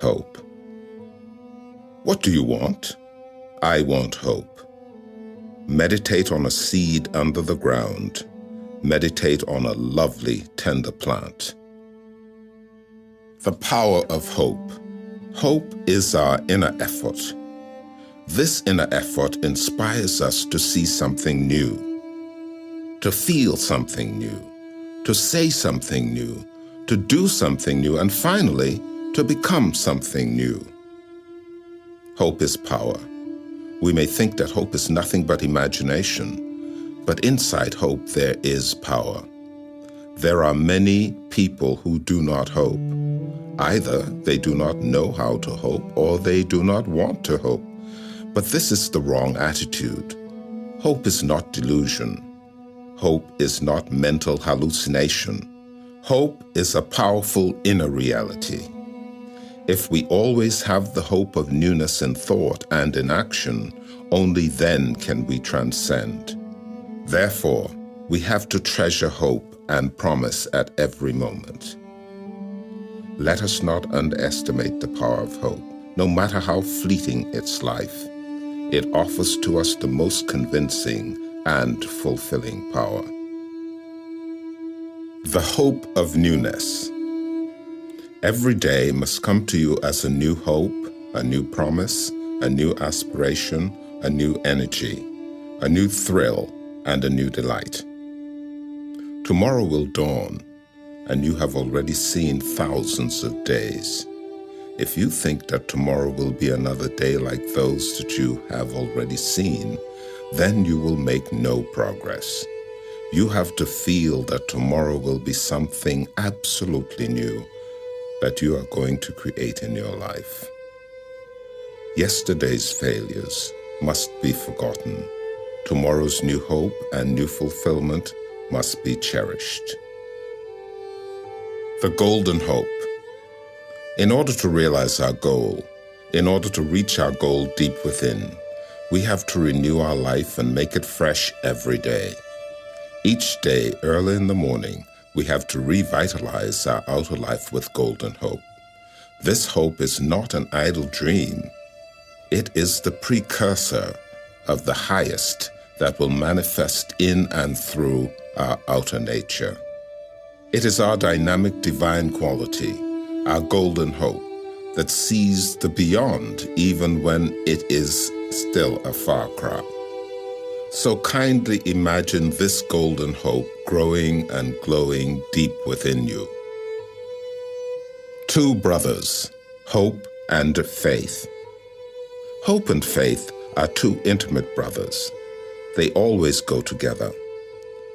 Hope. What do you want? I want hope. Meditate on a seed under the ground. Meditate on a lovely, tender plant. The power of hope. Hope is our inner effort. This inner effort inspires us to see something new, to feel something new, to say something new, to do something new, and finally, to become something new. Hope is power. We may think that hope is nothing but imagination, but inside hope there is power. There are many people who do not hope. Either they do not know how to hope or they do not want to hope. But this is the wrong attitude. Hope is not delusion. Hope is not mental hallucination. Hope is a powerful inner reality. If we always have the hope of newness in thought and in action, only then can we transcend. Therefore, we have to treasure hope and promise at every moment. Let us not underestimate the power of hope. No matter how fleeting its life, it offers to us the most convincing and fulfilling power. The hope of newness. Every day must come to you as a new hope, a new promise, a new aspiration, a new energy, a new thrill, and a new delight. Tomorrow will dawn, and you have already seen thousands of days. If you think that tomorrow will be another day like those that you have already seen, then you will make no progress. You have to feel that tomorrow will be something absolutely new that you are going to create in your life. Yesterday's failures must be forgotten. Tomorrow's new hope and new fulfillment must be cherished. The golden hope. In order to realize our goal, in order to reach our goal deep within, we have to renew our life and make it fresh every day. Each day, early in the morning, we have to revitalize our outer life with golden hope. This hope is not an idle dream. It is the precursor of the highest that will manifest in and through our outer nature. It is our dynamic divine quality, our golden hope, that sees the beyond even when it is still a far cry. So kindly imagine this golden hope growing and glowing deep within you. Two brothers, hope and faith. Hope and faith are two intimate brothers. They always go together.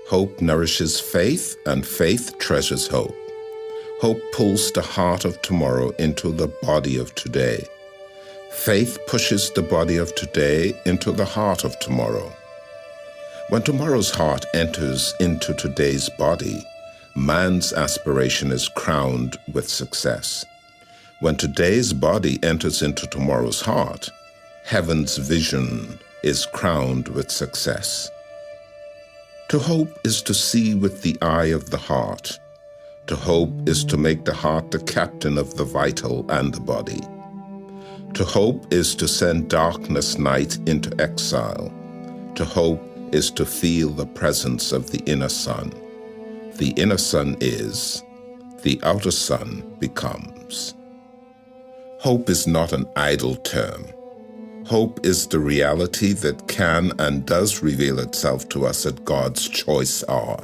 Hope nourishes faith, and faith treasures hope. Hope pulls the heart of tomorrow into the body of today. Faith pushes the body of today into the heart of tomorrow. When tomorrow's heart enters into today's body, man's aspiration is crowned with success. When today's body enters into tomorrow's heart, heaven's vision is crowned with success. To hope is to see with the eye of the heart. To hope is to make the heart the captain of the vital and the body. To hope is to send darkness night into exile. To hope is to feel the presence of the inner sun. The inner sun is, the outer sun becomes. Hope is not an idle term. Hope is the reality that can and does reveal itself to us at God's choice hour.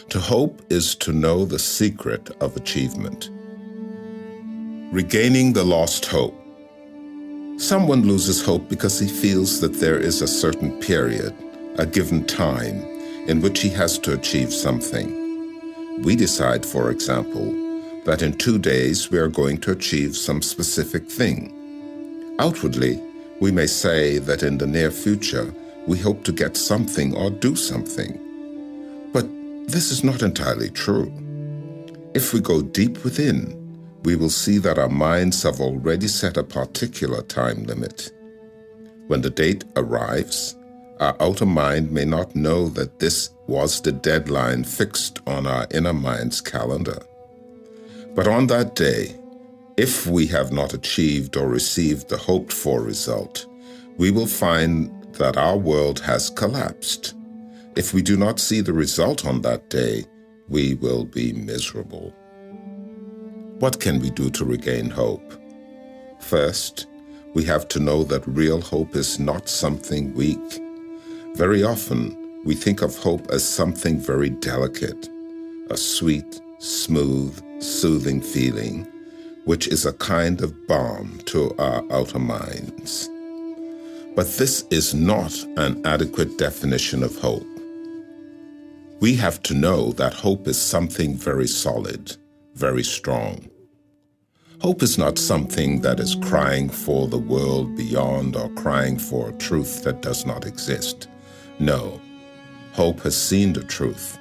To hope is to know the secret of achievement. Regaining the lost hope. Someone loses hope because he feels that there is a certain period, a given time, in which he has to achieve something. We decide, for example, that in 2 days we are going to achieve some specific thing. Outwardly, we may say that in the near future we hope to get something or do something. But this is not entirely true. If we go deep within, we will see that our minds have already set a particular time limit. When the date arrives, our outer mind may not know that this was the deadline fixed on our inner mind's calendar. But on that day, If we have not achieved or received the hoped-for result, we will find that our world has collapsed. If we do not see the result on that day, we will be miserable. What can we do to regain hope? First, we have to know that real hope is not something weak. Very often, we think of hope as something very delicate, a sweet, smooth, soothing feeling, which is a kind of balm to our outer minds. But this is not an adequate definition of hope. We have to know that hope is something very solid, very strong. Hope is not something that is crying for the world beyond or crying for a truth that does not exist. No, hope has seen the truth,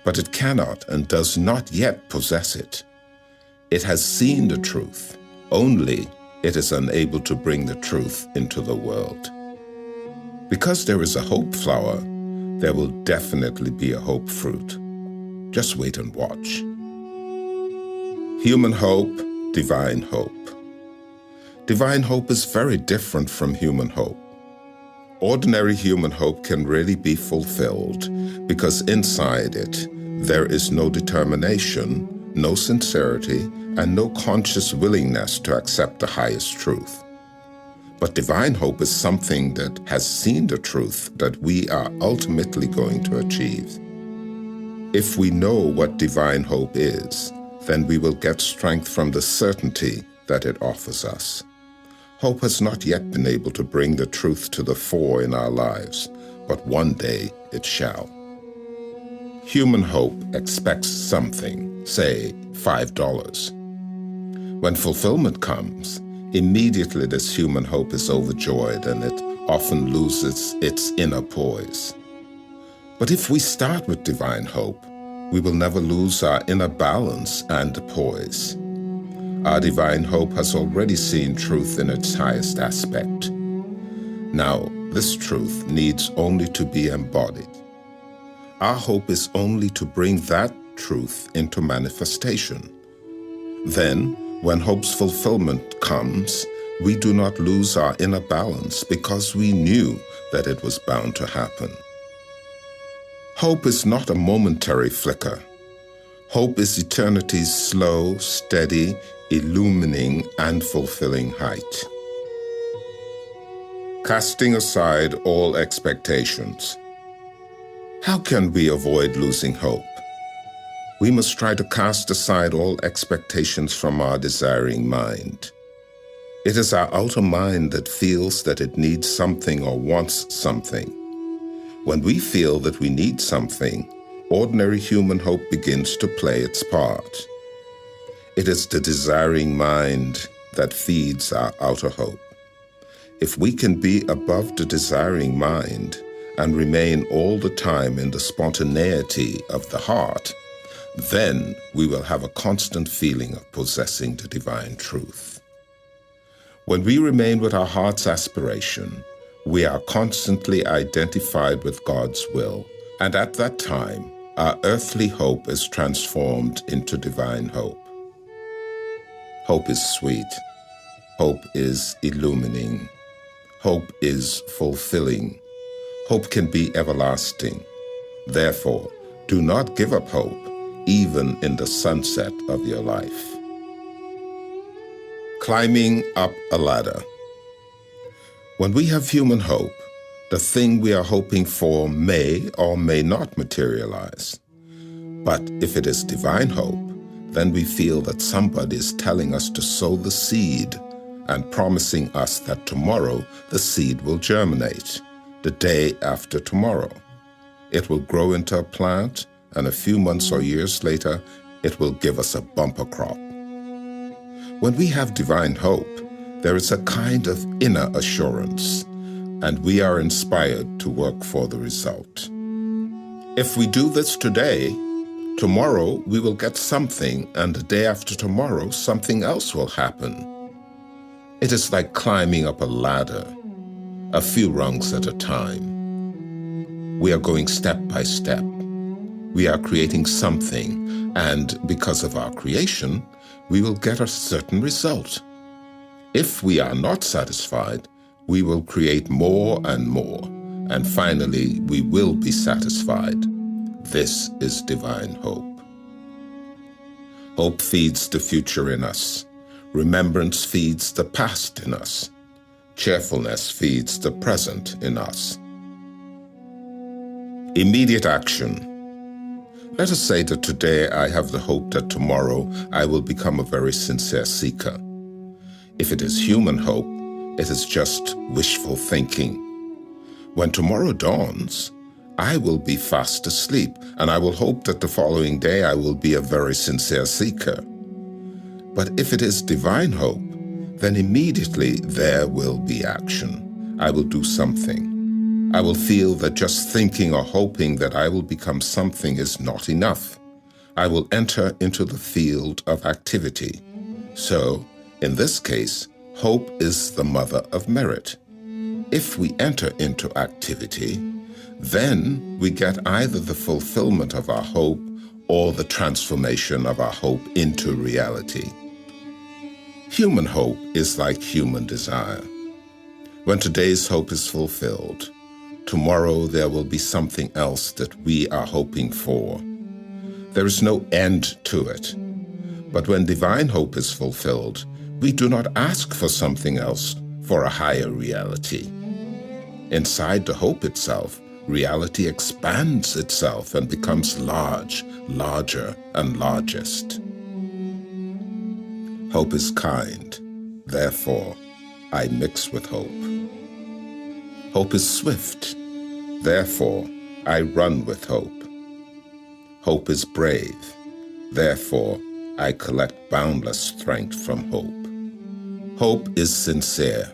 but it cannot and does not yet possess it. It has seen the truth, only it is unable to bring the truth into the world. Because there is a hope flower, there will definitely be a hope fruit. Just wait and watch. Human hope, divine hope. Divine hope is very different from human hope. Ordinary human hope can really be fulfilled because inside it, there is no determination, no sincerity, and no conscious willingness to accept the highest truth. But divine hope is something that has seen the truth that we are ultimately going to achieve. If we know what divine hope is, then we will get strength from the certainty that it offers us. Hope has not yet been able to bring the truth to the fore in our lives, but one day it shall. Human hope expects something, say $5. When fulfillment comes, immediately this human hope is overjoyed and it often loses its inner poise. But if we start with divine hope, we will never lose our inner balance and poise. Our divine hope has already seen truth in its highest aspect. Now, this truth needs only to be embodied. Our hope is only to bring that truth into manifestation. Then, when hope's fulfillment comes, we do not lose our inner balance because we knew that it was bound to happen. Hope is not a momentary flicker. Hope is eternity's slow, steady, illumining, and fulfilling height. Casting aside all expectations. How can we avoid losing hope? We must try to cast aside all expectations from our desiring mind. It is our outer mind that feels that it needs something or wants something. When we feel that we need something, ordinary human hope begins to play its part. It is the desiring mind that feeds our outer hope. If we can be above the desiring mind and remain all the time in the spontaneity of the heart, then we will have a constant feeling of possessing the divine truth. When we remain with our heart's aspiration, we are constantly identified with God's will, and at that time, our earthly hope is transformed into divine hope. Hope is sweet. Hope is illumining. Hope is fulfilling. Hope can be everlasting. Therefore, do not give up hope, even in the sunset of your life. Climbing up a ladder. When we have human hope, the thing we are hoping for may or may not materialize. But if it is divine hope, then we feel that somebody is telling us to sow the seed and promising us that tomorrow the seed will germinate, the day after tomorrow. It will grow into a plant, and a few months or years later, it will give us a bumper crop. When we have divine hope, there is a kind of inner assurance, and we are inspired to work for the result. If we do this today, tomorrow we will get something, and the day after tomorrow, something else will happen. It is like climbing up a ladder, a few rungs at a time. We are going step by step. We are creating something, and because of our creation, we will get a certain result. If we are not satisfied, we will create more and more, and finally we will be satisfied. This is divine hope. Hope feeds the future in us. Remembrance feeds the past in us. Cheerfulness feeds the present in us. Immediate action. Let us say that today I have the hope that tomorrow I will become a very sincere seeker. If it is human hope, it is just wishful thinking. When tomorrow dawns, I will be fast asleep, and I will hope that the following day I will be a very sincere seeker. But if it is divine hope, then immediately there will be action. I will do something. I will feel that just thinking or hoping that I will become something is not enough. I will enter into the field of activity. So, in this case, hope is the mother of merit. If we enter into activity, then we get either the fulfillment of our hope or the transformation of our hope into reality. Human hope is like human desire. When today's hope is fulfilled, tomorrow there will be something else that we are hoping for. There is no end to it. But when divine hope is fulfilled, we do not ask for something else, for a higher reality. Inside the hope itself, reality expands itself and becomes large, larger, and largest. Hope is kind, therefore I mix with hope. Hope is swift, therefore I run with hope. Hope is brave, therefore I collect boundless strength from hope. Hope is sincere,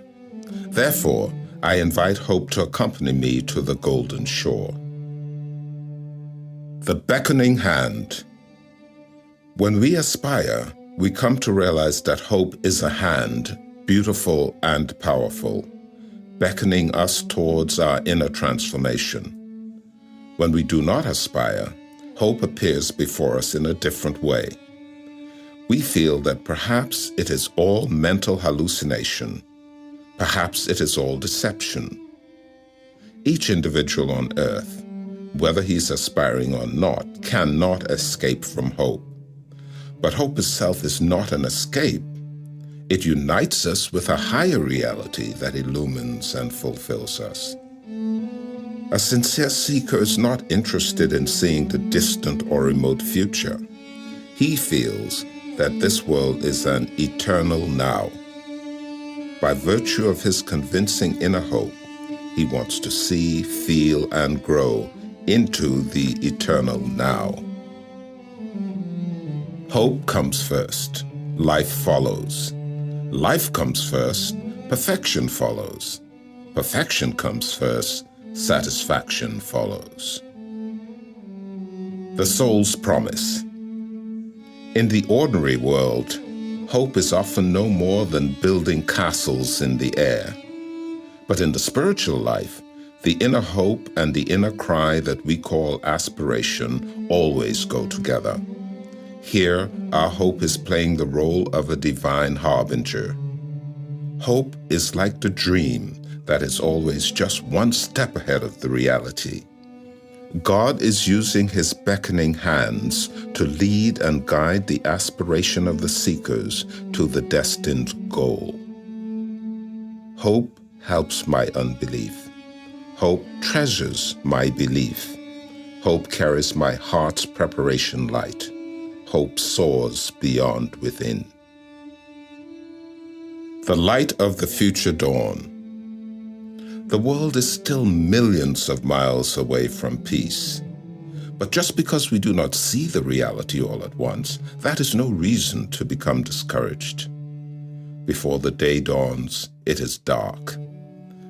therefore I invite hope to accompany me to the golden shore. The beckoning hand. When we aspire, we come to realize that hope is a hand, beautiful and powerful, beckoning us towards our inner transformation. When we do not aspire, hope appears before us in a different way. We feel that perhaps it is all mental hallucination. Perhaps it is all deception. Each individual on earth, whether he's aspiring or not, cannot escape from hope. But hope itself is not an escape. It unites us with a higher reality that illumines and fulfills us. A sincere seeker is not interested in seeing the distant or remote future. He feels that this world is an eternal now. By virtue of his convincing inner hope, he wants to see, feel, and grow into the eternal now. Hope comes first, life follows. Life comes first, perfection follows. Perfection comes first, satisfaction follows. The soul's promise. In the ordinary world, hope is often no more than building castles in the air. But in the spiritual life, the inner hope and the inner cry that we call aspiration always go together. Here, our hope is playing the role of a divine harbinger. Hope is like the dream that is always just one step ahead of the reality. God is using his beckoning hands to lead and guide the aspiration of the seekers to the destined goal. Hope helps my unbelief. Hope treasures my belief. Hope carries my heart's preparation light. Hope soars beyond within. The light of the future dawn. The world is still millions of miles away from peace. But just because we do not see the reality all at once, that is no reason to become discouraged. Before the day dawns, it is dark.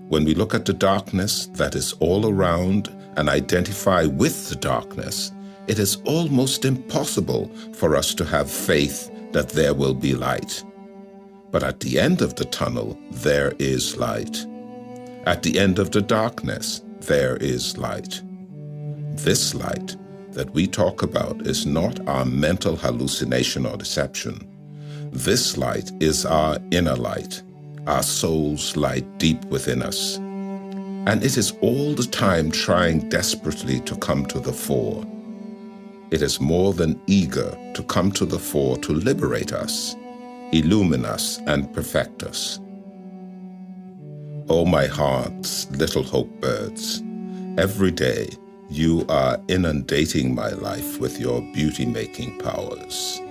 When we look at the darkness that is all around and identify with the darkness, it is almost impossible for us to have faith that there will be light. But at the end of the tunnel, there is light. At the end of the darkness, there is light. This light that we talk about is not our mental hallucination or deception. This light is our inner light, our soul's light deep within us. And it is all the time trying desperately to come to the fore. It is more than eager to come to the fore to liberate us, illumine us, and perfect us. O my heart's little hope birds, every day you are inundating my life with your beauty-making powers.